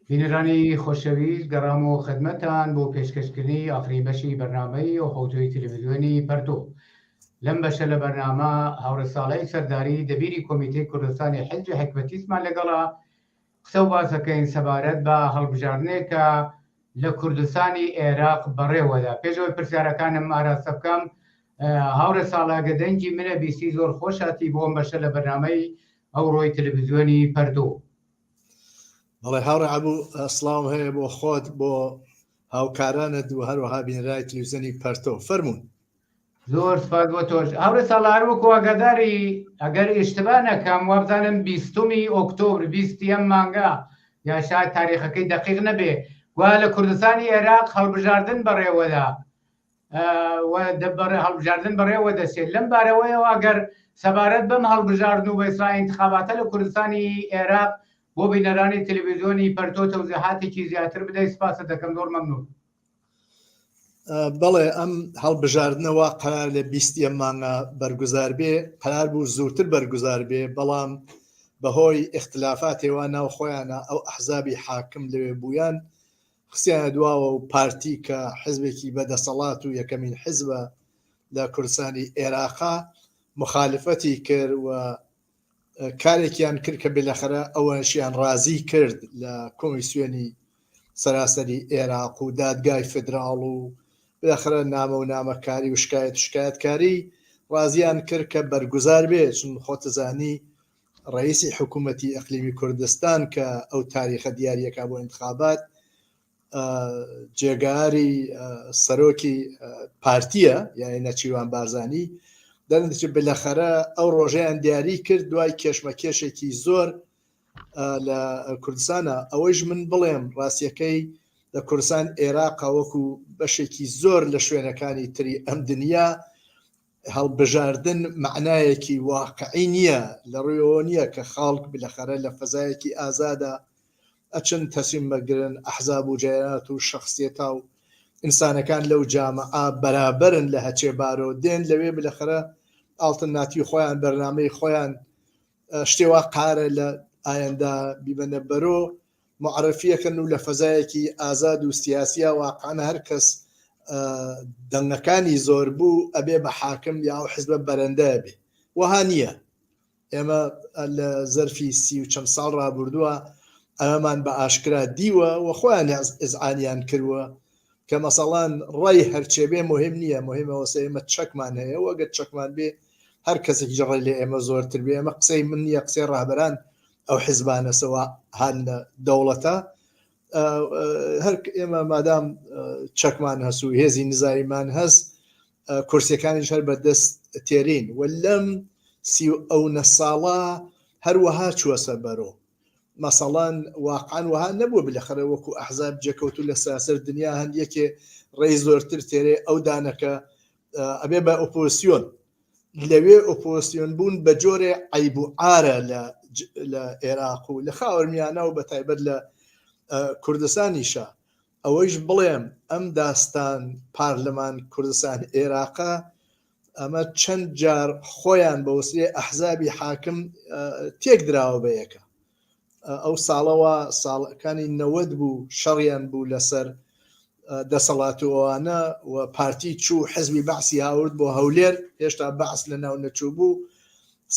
بینەرانی خۆشەویست گەڕام و خدمەتان بۆ پێشکەشکردنی ئاخرین بەشی بەرنامەی و خەوتوی تەلەڤیزیۆنی پەرتۆ. لەم بەشە لە بەرنامە هاوڕە ساڵای سەرداری دەبیری کۆمیتەی کوردستانی حیزبی حکمەتیسمان لەگەڵا قسە و باسەکەین سەبارەت بە هەڵبژاردنێکە لە کوردستانی عێراق بەڕێوەدا. پێشەوەی پرسیارەکانم ئاراستە بکەم، هاوڕە ساڵاگە دەنگی منە بیستی زۆر خۆشاتی بۆم بەشە لە بەرنامەی ئەو ڕۆی تەلەڤیزیۆنی پەرتۆ. بەڵێ هاوڕێ عەبوو، سڵاو هەیە بۆ خۆت، بۆ هاوکارانت و هەروەها بینەرای تەلەڤیزیۆنی پەرتۆ. فەرموون. زۆر سپاس بۆ تۆش. هاوڕێ ساڵار وەکو ئاگاداری ئەگەر ئیشتبا نەکەم وابزانم 20 ئۆکتۆبر 20 مانگا یا شاید تاریخەکەی دقیق نەبێ وا لە کوردستانی عێراق هەڵبژاردن بەڕێوەدا هەڵبژاردن بەڕێوە دەچێت. لەم بارەوەیەوە ئەگەر سەبارەت بەم هەڵبژاردن و بە ئیسرائیل انتخاباتە لە کوردستانی عێراق بۆ بینەرانی تەلەڤیزیۆنی پەرتۆ تەوزیحاتێکی زیاتر بدەیت. سپاسە دەکەم، زۆر مەمنون. بەڵێ ئەم هەڵبژاردنەوە قەرار لە 20 مانگە بەرگوزار بێ، قەرار بوو زووتر بەرگوزار بێ، بەڵام بەهۆی اختلافاتێوە ناو خۆیانە ئەو ئەحزابی حاکم لەوێ بوویان خسیانە دواوە و پارتی کە حزبێکی بەدەسەڵات و یەکەمین حزبە لە کوردستانی عێراقا مخالفەتی کرد و کارێکیان کرد کە بێلەخەرە ئەوەشیان رازی کرد لە کۆمیسیۆنی سەراسەری عێراق و دادگای فدراڵ و بێلەخەرە نامە و نامەکاری و شکایەتکاری رازیان کرد کە بەرگوزار بێ، چون خۆتەزانی ڕئیسی حکوومەتی ئەقلیمی کوردستان کە ئەو تاریخە دیاریەکە بۆ انتخابات جێگاری سەرۆکی پارتیە، یعنی نەچیروان بارزانی دەنچ بلەخەرە ئەو ڕۆژەیان دیاری کرد دوای کێشمەکێشێکی زۆر لە کوردستانە. ئەوەیش من بڵێم ڕاستیەکەی لە کوردستان عێراق وەکو بەشێکی زۆر لە شوێنەکانی تری ئەم دنیا هەڵبژاردن معنایەکی واقعی نییە، لە ڕوویەوە نییە کە خاڵک بلەخەرە لە فەزایەکی ئازادە ئەچن تەسیم بەگرن ئەحزاب و جەیانات و شەخسیەتا و ئینسانەکان لەو جامعە بەرابەرن لە هەچێ بارۆ دێن لەوێ بلەخەرە ئاڵتەرناتیڤی خۆیان بەرنامەی خۆیان شتێوا قارە لە ئایندا بیبەنە بەرۆ معرفیەکەن و لە فەزایەکی ئازاد و سیاسیە واقعانە هەر کەس دەنگەکانی زۆر بوو ئەبێ بە حاکم یا ئەو حزبە بەرەندە بێ. وەها نییە. ئێمە لە زەرفی 30 و چەند ساڵ ڕابردووە ئەمەمان بە ئاشکرا دیوە و خۆیان ئزعانیان کردووە کە مەسەڵان ڕێی هەرچێبێ مهم نییە، مهمەوەسە ئێمە چەکمان هەیە و ئەگەر چەکمان بێ هەر کەسێک ڕێ لێ ئێمە زۆرتر بێ. ئەمە قسەی من نییە، قسەی ڕاهبەران ئەو حیزبانەسەوە هەن لە دەوڵەتە. هەر ئێمە مادام چەکمان هەست و هێزی نزاریمان هەست کورسیەکانیش هەر بەدەست تێرین و لەم 39 ساڵە هەروەها چووە سەربەرۆ. مەسەڵان واقعان وها نەبووە بلەخەرە وەکو ئەحزاب جێکەوتو لە سەراسەر دنیا هەندێکێ ڕێی زۆرتر تێرێ ئەو دانەکە ئەبێ بە ئۆپۆزیسیۆن لەوێ ئۆپۆزیسیۆن بوون بە جۆرێ عەیب و عارە لە عێراق و لە خاوەرمیانە و بەتایبەت لە کوردستانیشە. ئەوەیش بڵێم ئەم داستان پارلەمان کوردستان عێراقا ئەمە چەند جار خۆیان بە وسیلەی ئەحزابی حاکم تێک دراوە بە یەکە. ئەو ساڵەوە ساڵەکانی 90 بوو شەڕیان بوو لەسەر دەسەڵاتوانە و پارتی چوو حزبی بەعسی هاورد بۆ هەولێر، هێشتا بەعس لە ناو نەچوو بوو،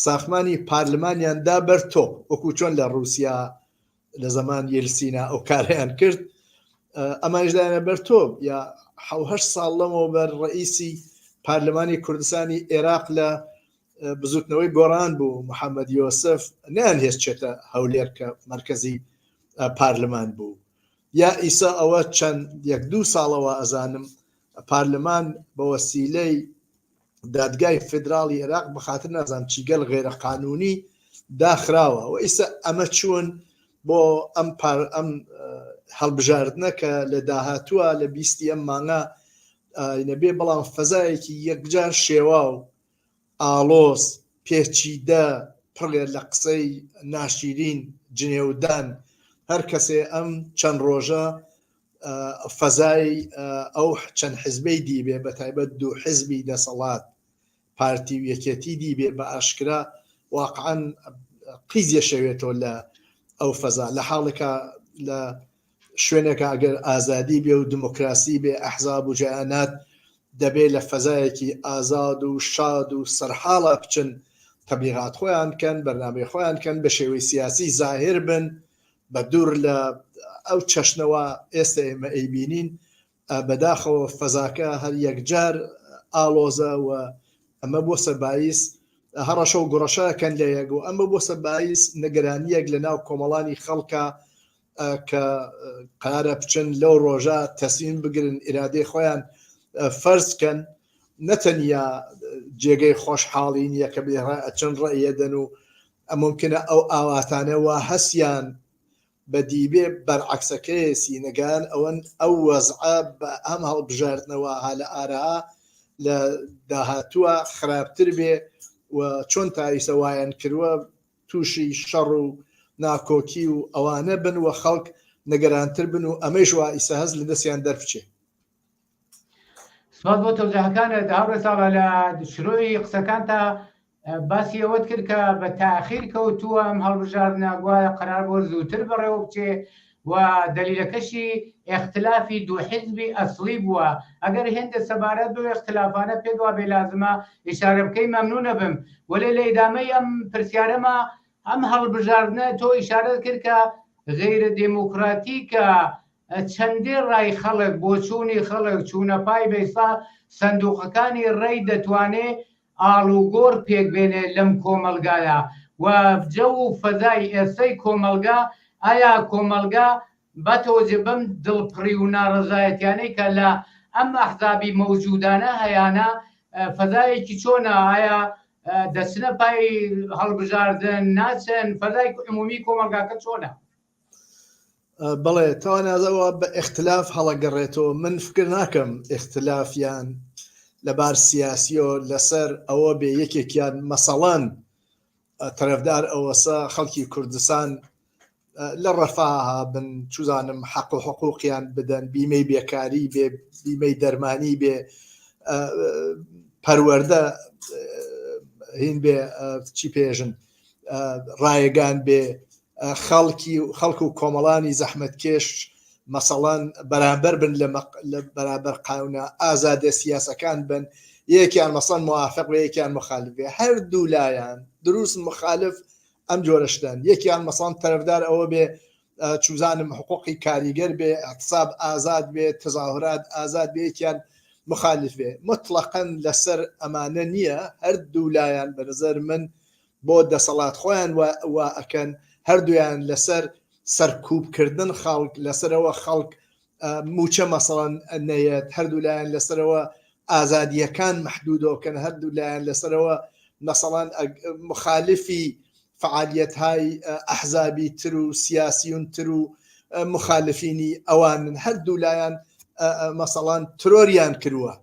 ساختمانی پارلمانیاندا بەرتۆ وەکو چۆن لە رووسیا لە زەمان یلسینا ئەو کاریان کرد، ئەمانیشدایانە بەرتۆ. یا 7 ساڵ لەمەوە بەر ڕئیسی پارلمانی کوردستانی عێراق لە بزوتنەوەی گۆڕان بوو محەممەد یۆسف نیان هێشتێتە هەولێر کە مرکزی پارلمان بوو. یا ئیسا ئەوە چەند 1-2 ساڵەوە ئەزانم پارلمان بە وەسیلەی دادگای فدراڵی عێراق بەخاتر نازان چیگەل غێرە قانونی داخراوە و ئیسا ئەمە چوون بۆ ئەم هەڵبژاردنە کە لە داهاتووە لە 20 مانگە نەبێ، بەڵام فەزایەکی یەکجار شێوا و ئالۆز پێچیدە پڕێ لە قسەی ناشیرین جنێودان هەر کەسێ ئەم چەند ڕۆژە فەزای ئەو چەند حزبەی دیبێ بەتایبەت 2 حزبی دەسەڵات پارتی و یەکێتی دیبێ بە ئاشکرا واقعاً قیزیە شەوێتەوە لە ئەو فەزا لە حاڵێکە لە شوێنێکە ئەگەر ئازادی بێ و دموکراسی بێ ئەحزاب و جیهانات دەبێت لە فەزایەکی ئازاد و شاد و سەرحاڵە بچن تەبلیغات خۆیان کەن بەرنامەی خۆیان کەن بە شێوەی سیاسی زاهر بن بە دوور لە ئەو چەشنەوە ئێستا ئێمە ئەیبینین بەداخەوە فەزاکە هەر یەکجار ئالۆزە و ئەمە بۆ سەربایس هەڕەشە و گوڕەشەکەن لە یەک و ئەمە بۆ سەربایس نەگەرانیەک لە ناو کۆمەڵانی خەڵکە کە قرارە بچن لەو ڕۆژە تەسلیم بگرن ئیرادەی خۆیان فەرزکەن نەتەنیا جێگەی خۆشحاڵین یەکە بێ چەند ڕێیەدەن و ئەممکنە ئەو ئاواتانەوە هەسیان بە دیبێ بەرعەکسەکەیسی نەگەان ئەوەن ئەو وەزعە بە ئەم هەڵبژاردنەوە ها لە ئارەها لە داهاتووە خراپتر بێ و چۆن تاریسە وایەن کردووە تووشی شەڕ و ناکۆکی و ئەوانە بن و خەڵک نەگەرانتر بن و ئەمەش وا ئیسە هەز لە دەستیان دەربچێ. سوات بۆ تۆزەحەکانت هەورە ساڵە لە شروعی قسەکان تا باسی ئەوەت کرد کە بە تاخیر کەوتووە ئەم هەڵبژاردنە گوایە قرار بۆ زووتر بەڕێوە بچێ و دلیلەکەشی اختلافی دوو حیزبی ئەسڵی بووە. ئەگەر هێندە سەبارەت بۆ اختلافانە پێدوا بێ لازمە ئیشارە بکەی مەمنونە بم. وەلێ لە ئیدامەی ئەم پرسیارەمە ئەم هەڵبژاردنە تۆ ئیشارەت کرد کە غیرە دموکراتیکە چەندێ ڕای خەڵک بۆ چوونی خەڵک چوونە پای بەیسا سندوقەکانی ڕێی دەتوانێت ئاڵوگۆڕ پێک بێنێ لەم کۆمەلگایە و جە و فەزای ئێستەی کۆمەلگا ئایا کۆمەلگا بەتۆجێ بەم دڵپڕی و ناڕەزایەتیانەی کە لە ئەم ئەحزابی مەوجودانە هەیانە فەزایەکی چۆنە؟ ئایا دەچنە پای هەڵبژاردن ناچن؟ فەزای عمومی کۆمەلگاکە چۆنە؟ بەڵێ تاوانازەوە بە اختلاف هەڵەگەڕێتەوە. من فکر ناکەم اختلافیان لەبار سیاسیۆ لەسەر ئەوە بێ یەکێکیان مەسەڵەن تەرەفدار ئەوەسە خەڵکی کوردستان لە ڕەفاها بن چوزانم حەق و حقوقیان بدەن، بیمەی بێکاری بێ، بیمەی دەرمانی بێ، پەروەردە هین بێ چی پێژن ڕایگان بێ، خەڵک و کۆمەڵانی زەحمەتکێش مەسەڵەن بەرامبەر بن لە بەرامبەر قانونە ئازادە سیاسەکان بن، یەکیان مەسەڵەن موافق بێ یەکیان مخالف بێ، هەردوو لایەن دروست مخالف ئەم جۆرەشتن. یەکیان مەسەڵەن تەرەفدار ئەوە بێ چوزانم حقوقی کاریگەر بێ، اعتصاب ئازاد بێ، تظاهرات ئازاد بێ، یەکیان مخالف بێ. مطلقاً لەسەر ئەمانە نییە، هەردوو لایەن بەنظر من بۆ دەسەڵات خۆیان وا ئەکەن، هەردوویان لەسەر سەرکوبکردن خەڵک لەسەرەوە خەڵک موچە مەسەڵەن نەیەت، هەردوو لایەن لەسەرەوە ئازادیەکان محدودۆکەن، هەردوو لایەن لەسەرەوە مەسەڵەن مخالفی فعالیەتهای ئەحزابی تر و سیاسیون تر و مخالفینی ئەوانن، هەردوو لایەن مەسەڵەن ترۆریان کردووە.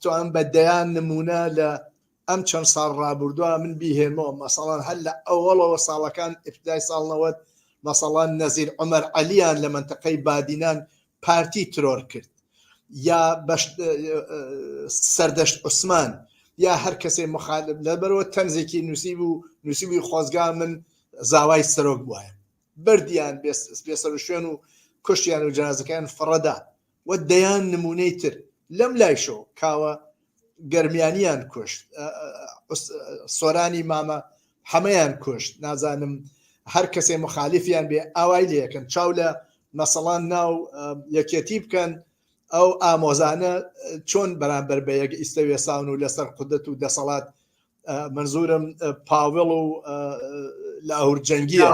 تۆ ئەم بەدەیان نمونە لە ئەم چەند ساڵ ڕابردووە من بیهێنەوە مەسەڵەن هەر لە ئەوەڵەوە ساڵەکان ئیبتیدای ساڵنەوەت مەسەڵەن نەزیر عومەر عەلیان لە منتەقەی بادینان پارتی ترۆر کرد، یا سەردەشت عوسمان یا هەر کەسێ مخالف لەبەرەوە تەنزێکی نووسیبووی خۆزگا من زاوای سەرۆک بووە، بردیان بێسەر و شوێن و کوشتیان و جەنازەکان فڕەدا و دەیان نمونەی تر لەم لایشەوە کاوە گەرمیانیان کوشت، سۆرانی مامە هەمەیان کوشت، نازانم هەر کەسێ مخالفیان بێ ئاوای لەکەن چاو لە مەسەڵان ناو یەکێتی بکەن ئەو ئامۆزانە چۆن بەرامبەر بە یەک ئیسەوێساون و لەسەر قودرەت و دەسەڵات منزورم پاوڵ و لاهورجەنگیە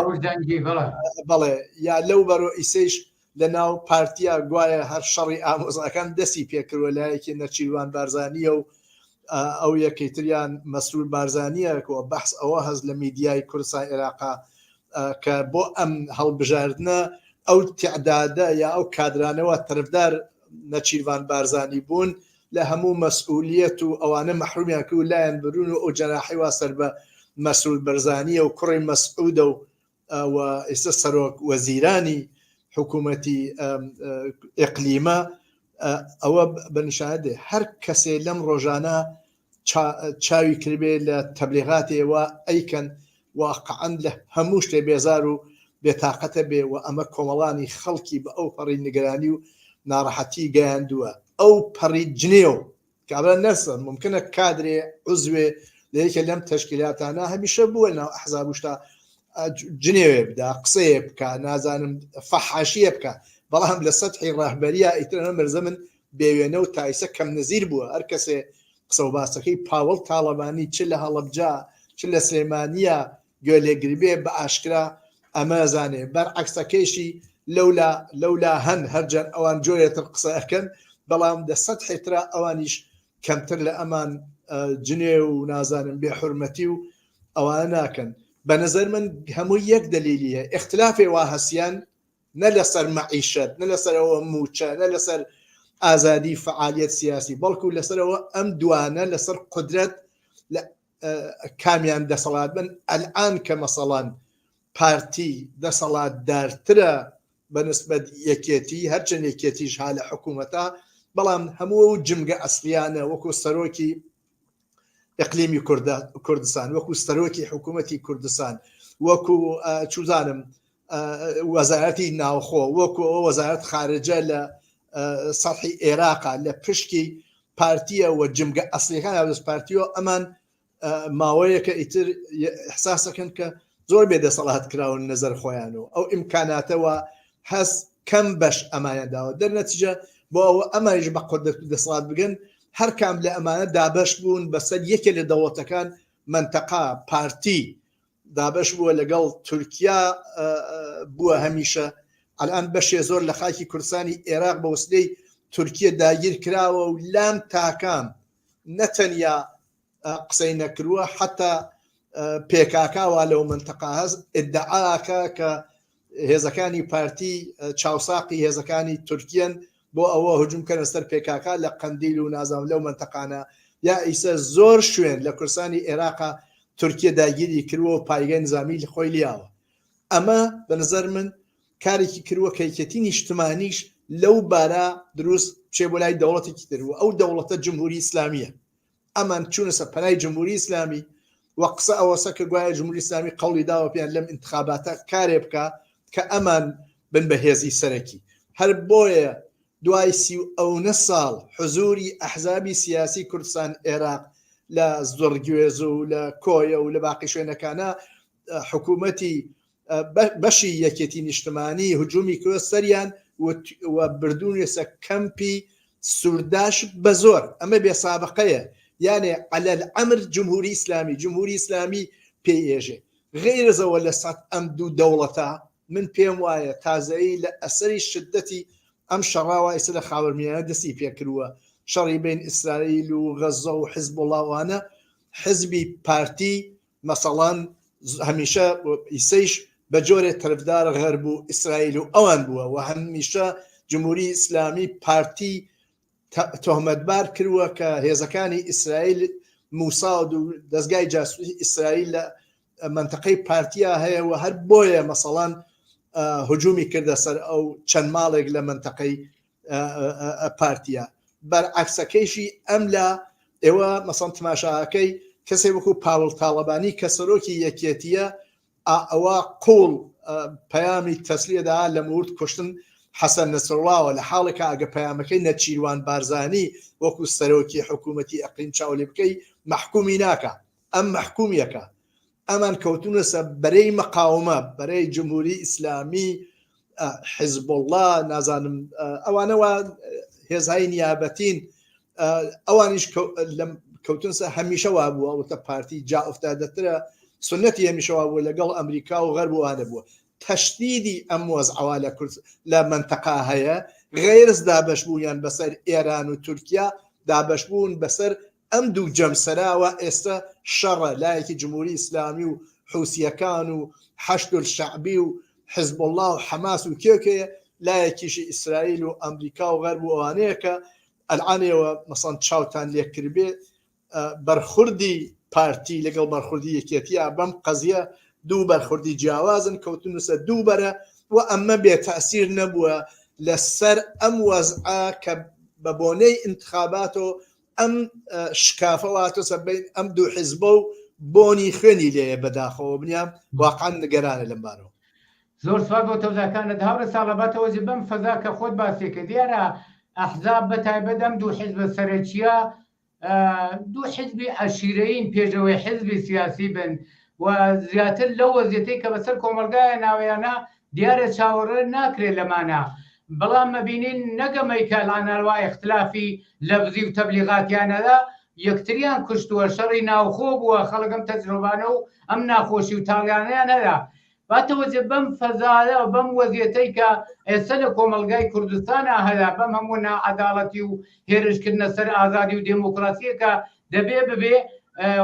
بەڵێ یا لەو بەرۆ ئیسەیش لە ناو پارتیا گوایە هەر شەڕی ئامۆزاکان دەستی پێکردوە لایەکی نەچیروان بارزانیە و ئەو یەکەیتریان مەسرور بارزانیەکەوە بەحس ئەوە هەز لە میدیای کوردستان عێراقا کە بۆ ئەم هەڵبژاردنە ئەو تعدادە یا ئەو کادرانەوە تەرفدار نەچیروان بارزانی بوون لە هەموو مەسئولیەت و ئەوانە مەحرومیان کرد و لایەن بروون و ئەو جەناحی وا سەر بە مەسرور بەرزانیە و کوڕی مەسعودە و ئێستا سەرۆک وەزیرانی حکوومەتی ئیقلیمە ئەوە بەنیشانەدێ هەر کەسێ لەم ڕۆژانە چاوی کردبێ لە تەبلیغاتێەوە ئەیکەن واقعاً لە هەموو شتێ بێزار و بێتاقەتە بێ و ئەمە کۆمەڵانی خەڵکی بە ئەو پەڕی نیگەرانی و ناڕەحەتی گەیاندووە ئەو پەڕی جنێو کابرا نەرسە ممکنە کادرێ عزوێ لە یەکێ لەم تەشکیلاتانە هەمیشە بووە ناو ئەحزاب وشتا جنێوێ بدا قسەیە بکە نازانم فەحاشیە بکە بەڵام لە سەدحی ڕاهبەریە ئیترەنە مەرزە من بێوێنە و تایسە کەم نەزیر بووە هەر کەسێ قسە و باسەکەی پاوەڵ تاڵەبانی چ لە هەڵەبجا چ لە سلێمانیە گوێلێگربێ بە ئاشکرا ئەمەزانێ بەرعەکسەکەیشی لەولا هەن هەرجان ئەوان جۆرێتر قسە ئەەکەن بەڵام دە سەدحێترا ئەوانیش کەمتر لە ئەمان جنێ و نازانم بێ حورمەتی و ئەوانە ناکەن بە نظر من هەمووی یەک دلیلیە اختلافێ وا هەسیان نە لەسەر مەعیشەت نە لەسەرەوە موچە نە لەسەر ئازادی فعالیت سیاسی بەڵکو لەسەرەوە ئەم دوانە لەسەر قدرت کامیان دەسەڵات بن ئەلعان کە مەسەڵان پارتی دەسەڵات دارترە بەنسبەت یەکێتی هەرچەند یەکێتیش ها لە حکوومەتە بەڵام هەموو جمگە ئەسلیانە وەکو سەرۆکی ئەقلیمی کوردستان وەکو سەرۆکی حکوومەتی کوردستان وەکو چوزانم وەزارەتی ناوخۆ وەکو ئەو وەزارەت خارجە لە سەحی عێراقا لە پشتی پارتیە و جمگە ئەسلیەکان دەست پارتیۆ ئەمان ماوەیەکە ئیتر احساسەکەن کە زۆر بێدەسەڵات کراون نەزەر خۆیانەوە ئەو ئیمکاناتەوە هەست کەم بەش ئەمانەداوە دەرنەتیجە بۆ ئەوە ئەمانیش بە قدرت دەسەڵات بگەن هەر کام لە ئەمانە دابەش بوون بەسەر یەکێ لە دەوڵەتەکان منتەقا پارتی دابەش بووە لەگەڵ تورکیا بووە هەمیشە الان بەشێ زۆر لە خاکی کوردستانی عێراق بە وسیلەی تورکیە داگیر کراوە و لام تاکام نەتەنیا قسەی نەکردووە حتا پێکاکاوە لەو منتەقا هەست ئیدعاکە کە هێزەکانی پارتی چاوساقی هێزەکانی تورکیەن بۆ ئەوە هجوومکەنە سەر پێکاکا لە قەندیل و نازام لەو منتەقانە یا ئیسە زۆر شوێن لە کوردستانی عێراقا تورکیە داگیری کردووە و پایگەی نظامی خۆی لیاوە ئەمە بە نظر من کارێکی کردووە کەیکەتی نیشتمانیش لەو بارە دروست بچێ بۆ لای دەوڵەتێکی ترەوە ئەو دەوڵەتە جمهوری ئیسلامیە ئەمان چوونە سەر پەنای جمهوری ئیسلامی و قسە ئەوەسە کە گوایە جمهوری ئیسلامی قەوڵی داوە پێیان لەم انتخاباتە کارێ بکە کە ئەمان بن بە هێزی سەرەکی هەر بۆیە دوای 39 ساڵ حزوری ئەحزابی سیاسی کوردستان عێراق لە زۆرگوێز و لە کۆیە و لە باقی شوێنەکانە حکوومەتی بەشی یەکێتی نیشتمانی هجومی کرد سەریان و بردوونێسە کەمپی سوورداش بە زۆر ئەمە بێ سابقەیە یانێ على الأمر جمهوری ئیسلامی پێئێژێ غیرزەوە لە سەد ئەم دوو دەوڵەتە من پێم وایە تازایی لە ئەسەری شدەتی ئەم شەڕاوە ئێستا لە خاوەرمیانە دەستی پێکردووە شەڕی بین ئیسرائیل و غەزە و حزب وڵاوانە حزبی پارتی مەسەڵان هەمیشە ئیسەیش بە جۆرێ تەرفدار غەرب و ئیسرائیل و ئەوان بووە و هەمیشە جمهوری ئیسلامی پارتی تۆهمەتبار کردووە کە هێزەکانی ئیسرائیل موساد و دەستگای جاسووسی ئیسرائیل لە منتەقەی پارتیا هەیە و هەر بۆیە مەسەڵان هجومی کردە سەر ئەو چەند ماڵێک لە منتەقەی پارتیا بەرعەکسەکەیشی ئەم لە ئێوە مەسەڵەن تماشاکەی کەسێک وەکو پاوڵ تاڵەبانی کە سەرۆکی یەکێتیە ئەوە قوڵ پەیامی تەسلیەدا لە مورد کوشتن حەسەن نەسرڵڵاوە لە حاڵێکە ئەگە پەیامەکەی نەچیروان بارزانی وەکو سەرۆکی حکوومەتی ئەقلیم چاوەڵێ بکەی مەحکومی ناکە ئەم مەحکومیەکە ئەمان کەوتونە سەر بەرەی مەقاومە بەرەی جمهوری ئیسلامی حزب الله نازانم ئەوانەوە هێزهای نیابەتین ئەوانیش کەوتونسە هەمیشە وا بووە وتە پارتی جا ئوفتادەترە سنەتی هەمیشەوا بووە لەگەڵ ئەمریکا و غەرب وانە بووە تەشدیدی ئەم وەزعەوە لە منتەقا هەیە غەیرز دابەشبوویان بەسەر ئێران و تورکیا دابەشبوون بەسەر ئەم دوو جەمسەراوە ئێستا شەڕە لایەکی جمهوری ئیسلامی و حوسیەکان و حەشد الشەعبی و حزب الله و حەماس و کێکەیە لایەکیشی ئیسرائیل و ئەمریکا و غەرب و ئەوانەیە کە ئەلعانەوە مەسەڵەن چاوتان لێکردبێ بەرخوردی پارتی لەگەڵ بەرخوردی یەکێتیە بەم قەزیە دوو بەرخوردی جیاوازن کەوتونسە دوو بەرە و ئەمە بێتەئسیر نەبووە لەسەر ئەم وەزعە کە بە بۆنەی انتخابات و ئەم شکافەواتۆ سەبین ئەم دوو حیزبە و بۆنی خوێنی لێیە بەداخەوە بنیام واقعا نیگەرانە لەم بارەوە زۆر سوات بۆ تۆزاکانت هاورە ساڵەباتەوەجی بەم فەزا کە خۆت باسیێکە دیارە ئەحزاب بە تایبەتەم دوو حیزبە سەرەکیە دوو حیزبی عەشیرەیین پێشەوەی حیزبی سیاسی بن و زیاتر لەو وەزیەتەی کە بەسەر کۆمەلگایە ناویانە دیارە چاوەڕێ ناکرێت لەمانە بەڵام مەبینین نەگەمەی کە لانەوە اختلافی لەفزی و تەبلیغاتیانەدا یەکتریان کوشتووە شەڕی ناوخۆ بووە خەڵکم تەجروبانە و ئەم ناخۆشی و تاڵیانیان هەدا باتەوەجێ بەم فەزایە و بەم وەزیەتەی کە ئێستا لە کۆمەلگای کوردستانە هەدا بەم هەموو نائەداڵەتی و هێرشکردنە سەر ئازادی و دموکراسیەکە دەبێ ببێ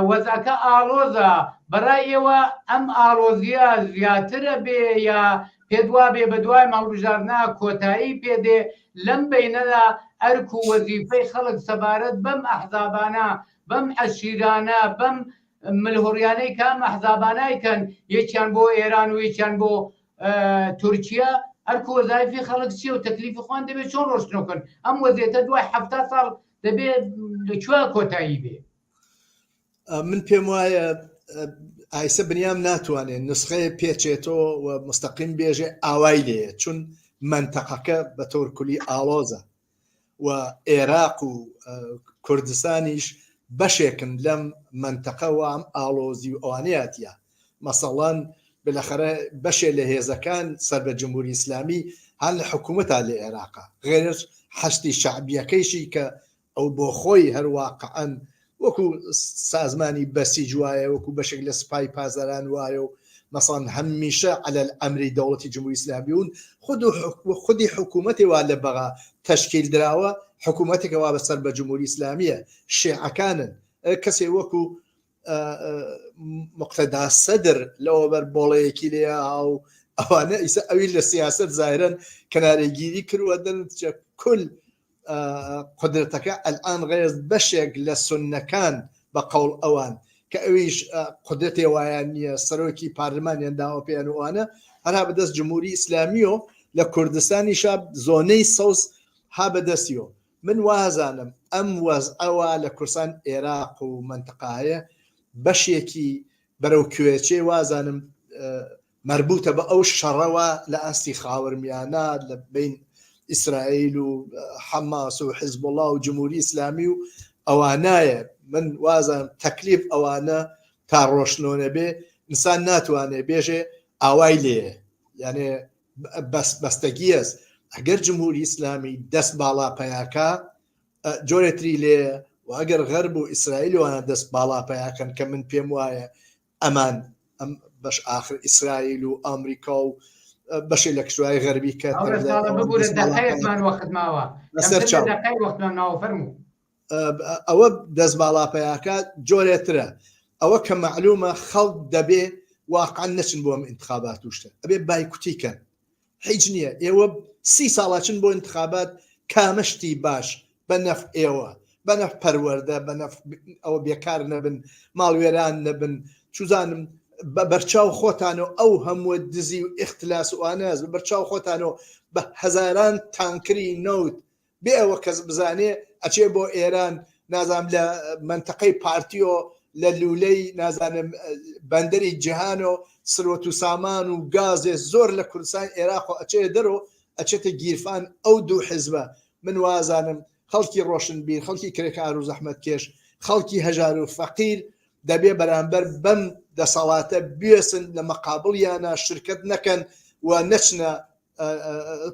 وەزعەکە ئاڵۆزە بەڕای ئێوە ئەم ئاڵۆزیە زیاترە بێ یا پێدوا بێ بە دوای ماڵبژارنا کۆتایی پێدێ لەم بینەدا ئەرک و وەزیفەی خەڵک سەبارەت بەم ئەحزابانە بەم عەشیرانە بەم ملهوڕیانەی کام ئەحزابانایکەن یەکیان بۆ ئێران و یەکیان بۆ تورکیا ئەرک و وەزایفی خەڵک چیە و تەکلیفی خۆیان دەبێت چۆن ڕۆشتنەوەکەن ئەم وەزیەتە دوای 70 ساڵ دەبێت لەکوێ کۆتایی بێ من پێم وایە ئایسە بنیام ناتوانێت نسخەیە پێچێتەوە و مستەقیم بێژێ ئاوای لێە چون منتەقەکە بە تۆرکولی ئاڵۆزە و عێراق و کوردستانیش بەشێکن لەم منتەقە و ئەم ئاڵۆزی و ئەوانەیەتە مەسەڵەن بالاخره بەشێ لە هێزەکان سەر بە جمهوری ئیسلامی هەر لە حکوومەتا لە عێراقا غێرش حەشتی شعبیەکەیشی کە ئەو بۆ خۆی هەرواقعەن وەکو سازمانی بەسیج وایە وەکو بەشێک لە سپای پازاران وایە و مەسەڵەن هەمیشە عەلە ئەمری دەوڵەتی جمهوری ئیسلامی بوون خودی حکوومەتی وا لە بەغا تەشکیل دراوە حکوومەتێکە وا بەسەر بە جمهوری ئیسلامیە شیعەکانن کەسێ وەکو مقتەدا سەدر لەوە بەر بۆڵەیەکی لێ و ئەوانە ئیسا ئەوی لە سیاست زاهرن کەنارەگیری کردووە دەنچە کل قدرتەکە ئەلان غێز بەشێک لە سونەکان بە قەوڵ ئەوان کە ئەویش قدرەتی وایان نییە سەرۆکی پارلمانیان داوە پێیان وانە هەرا بەدەست جمهوری ئیسلامی و لە کوردستانی شاب زۆنەی سەوز ها بەدەستیەوە من وازانم ئەم وەزعەوە لە کوردستان عێراق و منتەقایە بەشێکی بەرەو کوێچێ وازانم مربوطە بە ئەو شەڕەوە لە ئاستی خاوەرمیانە لە بین ئیسرائیل و حەماس و حیزبوڵڵا و جمهوری ئیسلامی و ئەوانایە من وازانم تەکلیف ئەوانە تا ڕۆشنۆنە بێ ئینسان ناتوانێ بێژێ ئاوای لێ یعنی بەستەگیەز ئەگەر جمهوری ئیسلامی دەست باڵا پەیاکە جۆرێتری لێ و ئەگەر غەرب و ئیسرائیل وانە دەست باڵا پەیاکەن کە من پێم وایە ئەمان ئەم بەش ئاخر ئیسرائیل و ئەمریکا و بەشی لە کشوری غەربی کە ئەوە دەست باڵا پەیاکە جۆرێترە ئەوە کە معلومە خەڵک دەبێ واقعا نەچن بۆ ئەم انتخابات وشتە ئەبێ بایکوتیکەن هیچ نییە ئێوە 30 ساڵاچن بۆ انتخابات کامەشتی باش بە نەف ئێوە بە نەف پەروەردە بە نەف ئەوە بێکار نەبن ماڵوێران نەبن چوزانم بە بەرچاو خۆتانەوە ئەو هەموو دزی و ئختلاس و ئاناز بە بەرچاو خۆتانەوە بە هەزاران تانکری نەوت بێ ئەوە کەس بزانێ ئەچێ بۆ ئێران نازانم لە منتەقەی پارتیۆ لە لولەی نازانم بەندەری جیهان و سرۆت و سامان و گازێ زۆر لە کوردستان عێراق و ئەچێ دەرۆ ئەچێتە گیرفان ئەو دوو حیزبە من وازانم خەڵکی ڕۆشنبیر خەڵکی کرێکار و زەحمەت کێش خەڵکی هەژار و فەقیر دەبێ بەرامبەر بەم دەسەڵاتە بێسن لە مەقابڵیانە شرکت نەکەن و نەچنە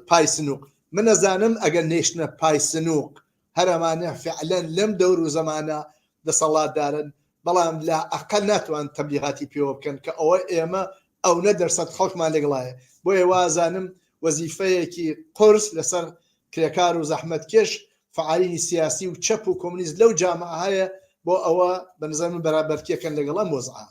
پای سنووق من نەزانم ئەگەر نێشتنە پای سنووق هەرەمانە فعلەن لەم دەور و زەمانە دەسەڵاتدارن بەڵام لە ئەقل ناتوان تەبلیغاتی پێوە بکەن کە ئەوە ئێمە ئەو نەدەرسەد خەڵکمان لەگەڵایە بۆیە وازانم وەزیفەیەکی قرس لەسەر کرێکار و زەحمەت کێش فعالینی سیاسی و چەپ و کۆمونیست لەو جامعە هەیە بۆ ئەوە بە نظر من بەرابەرکیەکەن لەگەڵ ئەم وەزعە